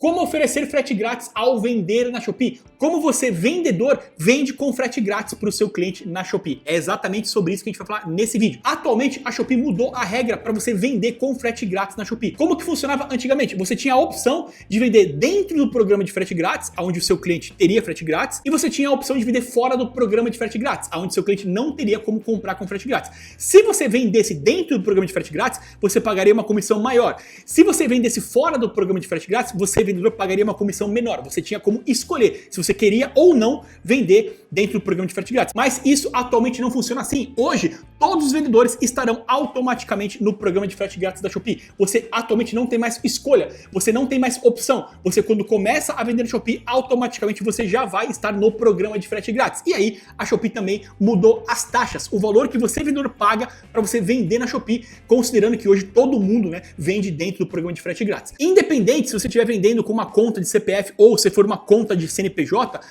Como oferecer frete grátis ao vender na Shopee? Como você, vendedor, vende com frete grátis para o seu cliente na Shopee? É exatamente sobre isso que a gente vai falar nesse vídeo. Atualmente, a Shopee mudou a regra para você vender com frete grátis na Shopee. Como que funcionava antigamente? Você tinha a opção de vender dentro do programa de frete grátis, onde o seu cliente teria frete grátis, e você tinha a opção de vender fora do programa de frete grátis, onde o seu cliente não teria como comprar com frete grátis. Se você vendesse dentro do programa de frete grátis, você pagaria uma comissão maior. Se você vendesse fora do programa de frete grátis, você, vendedor, pagaria uma comissão menor. Você tinha como escolher se você queria ou não vender dentro do programa de frete grátis. Mas isso atualmente não funciona assim. Hoje, todos os vendedores estarão automaticamente no programa de frete grátis da Shopee. Você atualmente não tem mais escolha, você não tem mais opção. Você, quando começa a vender na Shopee, automaticamente você já vai estar no programa de frete grátis. E aí, a Shopee também mudou as taxas, o valor que você, vendedor, paga para você vender na Shopee, considerando que hoje todo mundo, vende dentro do programa de frete grátis. Independente se você estiver vendendo com uma conta de CPF ou se for uma conta de CNPJ,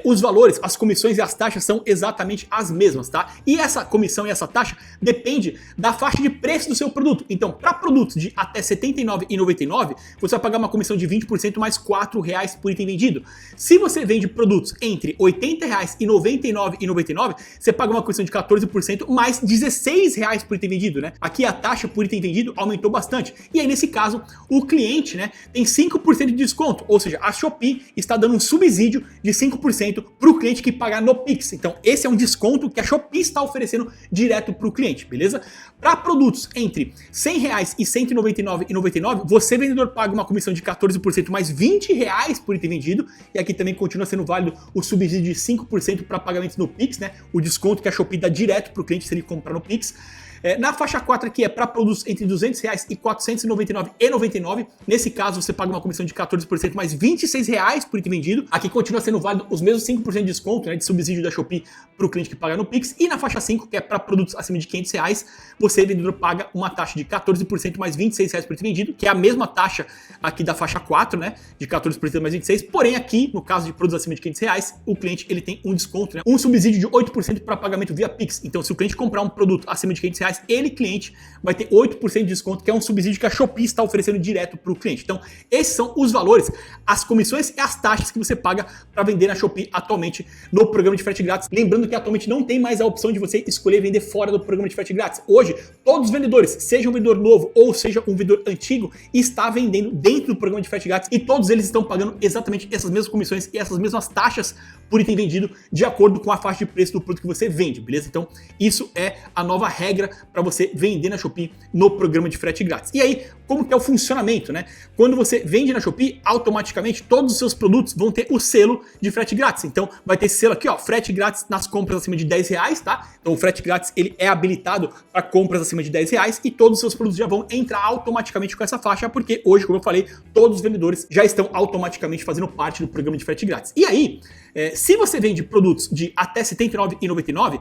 os valores, as comissões e as taxas são exatamente as mesmas, tá? E essa comissão e essa taxa depende da faixa de preço do seu produto. Então, para produtos de até R$ 79,99, você vai pagar uma comissão de 20% mais R$ 4,00 por item vendido. Se você vende produtos entre R$ 80,00 e R$ 99,99, você paga uma comissão de 14% mais R$ 16,00 por item vendido, né? Aqui a taxa por item vendido aumentou bastante. E aí, nesse caso, o cliente, tem 5% de desconto, ou seja, a Shopee está dando um subsídio de 5% para o cliente que pagar no Pix. Então, esse é um desconto que a Shopee está oferecendo direto para o cliente, beleza? Para produtos entre R$ 100,00 e R$ 199,99, você, vendedor, paga uma comissão de 14% mais R$ 20,00 por item vendido. E aqui também continua sendo válido o subsídio de 5% para pagamentos no Pix, o desconto que a Shopee dá direto para o cliente se ele comprar no Pix. Na faixa 4 aqui é para produtos entre R$ 200,00 e R$ 499,99. Nesse caso, você paga uma comissão de 14% mais R$ 26,00 por item vendido. Aqui continua sendo válido os mesmos 5% de desconto, de subsídio da Shopee para o cliente que paga no Pix. E na faixa 5, que é para produtos acima de R$ 500,00, você, vendedor, paga uma taxa de 14% mais R$ 26,00 por item vendido, que é a mesma taxa aqui da faixa 4, de 14% mais 26. Porém, aqui, no caso de produtos acima de R$ 500,00, o cliente ele tem um desconto, um subsídio de 8% para pagamento via Pix. Então, se o cliente comprar um produto acima de R$ 500,00, ele, cliente, vai ter 8% de desconto, que é um subsídio que a Shopee está oferecendo direto para o cliente. Então, esses são os valores, as comissões e as taxas que você paga para vender na Shopee atualmente no programa de frete grátis. Lembrando que atualmente não tem mais a opção de você escolher vender fora do programa de frete grátis. Hoje, todos os vendedores, seja um vendedor novo ou seja um vendedor antigo, está vendendo dentro do programa de frete grátis e todos eles estão pagando exatamente essas mesmas comissões e essas mesmas taxas por item vendido de acordo com a faixa de preço do produto que você vende, beleza? Então, isso é a nova regra para você vender na Shopee no programa de frete grátis. E aí, como que é o funcionamento, Quando você vende na Shopee, automaticamente todos os seus produtos vão ter o selo de frete grátis. Então, vai ter esse selo aqui, frete grátis nas compras acima de R$10, tá? Então, o frete grátis, ele é habilitado para compras acima de R$10 e todos os seus produtos já vão entrar automaticamente com essa faixa, porque hoje, como eu falei, todos os vendedores já estão automaticamente fazendo parte do programa de frete grátis. E aí, se você vende produtos de até R$ 79,99,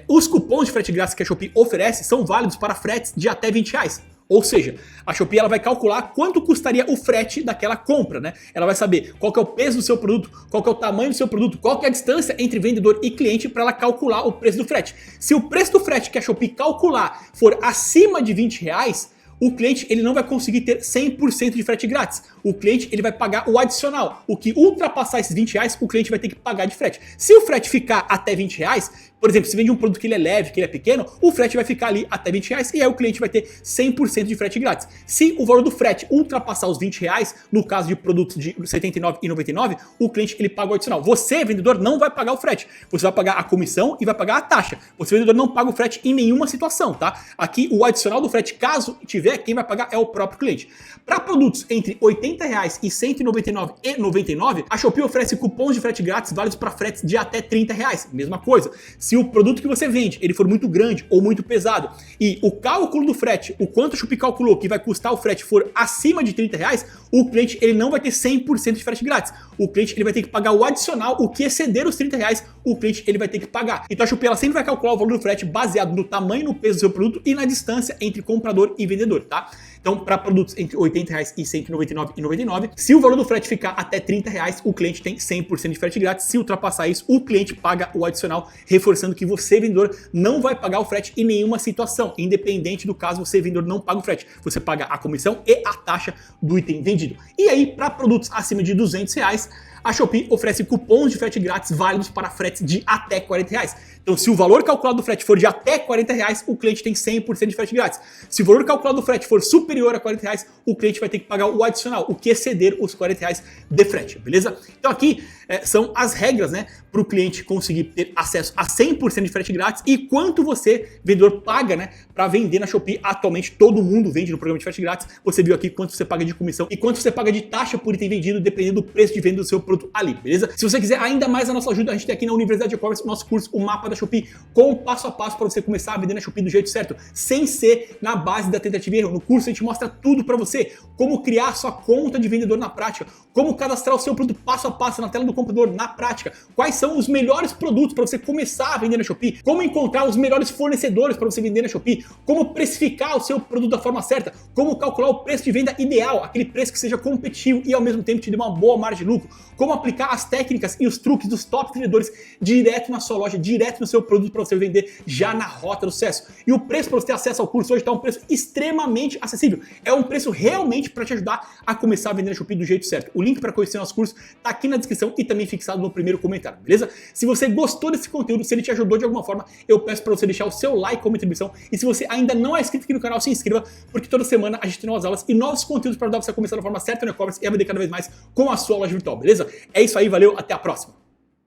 os cupons de frete grátis que a Shopee oferece são válidos para fretes de até R$20. Ou seja, a Shopee ela vai calcular quanto custaria o frete daquela compra, Ela vai saber qual que é o peso do seu produto, qual que é o tamanho do seu produto, qual que é a distância entre vendedor e cliente para ela calcular o preço do frete. Se o preço do frete que a Shopee calcular for acima de R$20, o cliente ele não vai conseguir ter 100% de frete grátis. O cliente ele vai pagar o adicional. O que ultrapassar esses R$20, o cliente vai ter que pagar de frete. Se o frete ficar até R$20, por exemplo, se vende um produto que ele é leve, que ele é pequeno, o frete vai ficar ali até R$20 e aí o cliente vai ter 100% de frete grátis. Se o valor do frete ultrapassar os R$20, no caso de produtos de R$ 79,99, o cliente ele paga o adicional. Você, vendedor, não vai pagar o frete. Você vai pagar a comissão e vai pagar a taxa. Você, vendedor, não paga o frete em nenhuma situação, tá? Aqui o adicional do frete, caso tiver, quem vai pagar é o próprio cliente. Para produtos entre R$ 80 e R$ 199,99, a Shopee oferece cupons de frete grátis válidos para fretes de até R$ 30. Mesma coisa. Se o produto que você vende ele for muito grande ou muito pesado e o cálculo do frete, o quanto a Shopee calculou que vai custar o frete for acima de R$ 30, o cliente ele não vai ter 100% de frete grátis. O cliente ele vai ter que pagar o adicional, o que exceder os R$ 30, o cliente ele vai ter que pagar. Então a Shopee ela sempre vai calcular o valor do frete baseado no tamanho e no peso do seu produto e na distância entre comprador e vendedor, tá? Então, para produtos entre R$80 e R$199,99, se o valor do frete ficar até R$30, o cliente tem 100% de frete grátis. Se ultrapassar isso, o cliente paga o adicional, reforçando que você, vendedor, não vai pagar o frete em nenhuma situação, independente do caso você, vendedor, não paga o frete. Você paga a comissão e a taxa do item vendido. E aí, para produtos acima de R$200, a Shopee oferece cupons de frete grátis válidos para fretes de até R$40. Então, se o valor calculado do frete for de até R$40, o cliente tem 100% de frete grátis. Se o valor calculado do frete for superior a R$40, o cliente vai ter que pagar o adicional, o que exceder os R$40 de frete, beleza? Então aqui são as regras, né, para o cliente conseguir ter acesso a 100% de frete grátis e quanto você, vendedor, paga, né, para vender na Shopee. Atualmente todo mundo vende no programa de frete grátis. Você viu aqui quanto você paga de comissão e quanto você paga de taxa por item vendido, dependendo do preço de venda do seu produto ali, beleza? Se você quiser ainda mais a nossa ajuda, a gente tem aqui na Universidade de E-Commerce o nosso curso, o Mapa da Shopee, com o passo a passo para você começar a vender na Shopee do jeito certo, sem ser na base da tentativa e erro. No curso a gente mostra tudo para você, como criar sua conta de vendedor na prática, como cadastrar o seu produto passo a passo na tela do computador na prática, quais são os melhores produtos para você começar a vender na Shopee, como encontrar os melhores fornecedores para você vender na Shopee, como precificar o seu produto da forma certa, como calcular o preço de venda ideal, aquele preço que seja competitivo e ao mesmo tempo te dê uma boa margem de lucro, como aplicar as técnicas e os truques dos top vendedores direto na sua loja, direto no seu produto para você vender já na rota do sucesso. E o preço para você ter acesso ao curso hoje está um preço extremamente acessível. É um preço realmente para te ajudar a começar a vender na Shopee do jeito certo. O link para conhecer nosso curso está aqui na descrição e também fixado no primeiro comentário, beleza? Se você gostou desse conteúdo, se ele te ajudou de alguma forma, eu peço para você deixar o seu like como contribuição. E se você ainda não é inscrito aqui no canal, se inscreva, porque toda semana a gente tem novas aulas e novos conteúdos para ajudar você a começar da forma certa no e-commerce e a vender cada vez mais com a sua loja virtual, beleza? É isso aí, valeu, até a próxima!